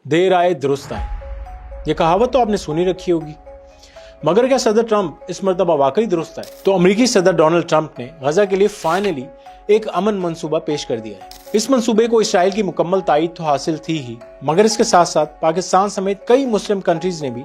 देर आए दुरुस्त आए, ये कहावत तो आपने सुनी रखी होगी। मगर क्या सदर ट्रंप इस मर्तबा वाकई दुरुस्त आए? तो अमेरिकी सदर डोनाल्ड ट्रंप ने गजा के लिए फाइनली एक अमन मंसूबा पेश कर दिया है। इस मंसूबे को इसराइल की मुकम्मल तायीद तो हासिल थी ही, मगर इसके साथ साथ पाकिस्तान समेत कई मुस्लिम कंट्रीज ने भी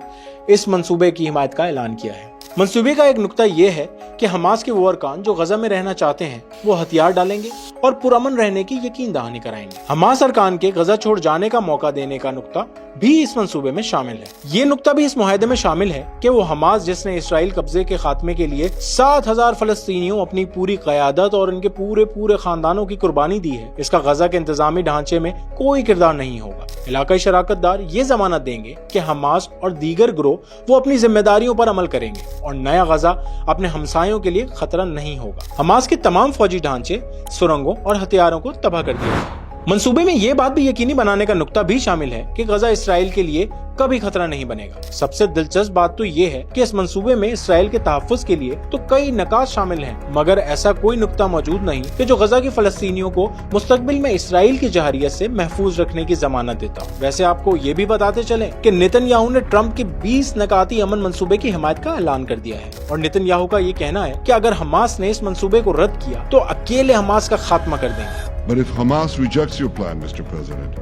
इस मंसूबे की हिमायत का ऐलान किया है। मंसूबे का एक नुक्ता यह है कि हमास के वो अरकान जो गजा में रहना चाहते हैं वो हथियार डालेंगे और पुरअमन रहने की यकीन दहानी कराएंगे। हमास अरकान के गजा छोड़ जाने का मौका देने का नुक्ता भी इस मंसूबे में शामिल है। ये नुक्ता भी इस मुआहदे में शामिल है कि वो हमास जिसने इसराइल कब्जे के खात्मे के लिए 7,000 फलस्तीनियों अपनी पूरी क़यादत और उनके पूरे खानदानों की कुर्बानी दी है, इसका गजा के इंतजामी ढांचे में कोई किरदार नहीं होगा। इलाकाई शराकतदार ये जमानत देंगे कि हमास और दीगर गिरोह वो अपनी जिम्मेदारियों पर अमल करेंगे और नया गजा अपने हमसायों के लिए खतरा नहीं होगा। हमास के तमाम फौजी ढांचे, सुरंगों और हथियारों को तबाह कर दिया जाएगा। मंसूबे में यह बात भी यकीनी बनाने का नुक्ता भी शामिल है कि गजा इसराइल के लिए कभी खतरा नहीं बनेगा। सबसे दिलचस्प बात तो ये है कि इस मंसूबे में इसराइल के तहफ्फुज़ के लिए तो कई नकात शामिल हैं, मगर ऐसा कोई नुक्ता मौजूद नहीं कि जो गजा के फलस्तीनियों को मुस्तकबिल में इसराइल की जहरियत से महफूज रखने की जमानत देता हो। वैसे आपको ये भी बताते चले कि नेतन्याहू ने ट्रंप के 20 नकाती अमन मंसूबे की हिमायत का ऐलान कर दिया है और नेतन्याहू का ये कहना है कि अगर हमास ने इस मंसूबे को रद्द किया तो अकेले हमास का खात्मा कर देंगे। But if Hamas rejects your plan, Mr. President,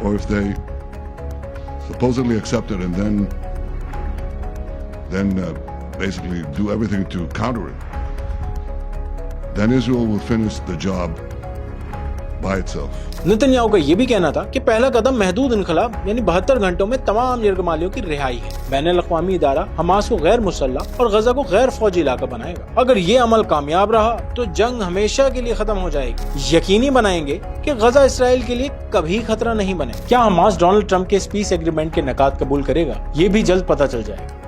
or if they supposedly accept it and then basically do everything to counter it, then Israel will finish the job by itself. Netanyahu का ये भी कहना था कि पहला कदम महदूद इनकलाब यानी 72 घंटों में तमाम यरगमालियों की रिहाई है। बैनुल-अक़वामी इदारा हमास को गैर मुसल्लह और गजा को गैर फौजी इलाका बनाएगा। अगर ये अमल कामयाब रहा तो जंग हमेशा के लिए खत्म हो जाएगी। यकीनी बनाएंगे कि गजा इसराइल के लिए कभी खतरा नहीं बने। क्या हमास डोनाल्ड ट्रंप के इस पीस एग्रीमेंट के नकात कबूल करेगा? ये भी जल्द पता चल जाएगा।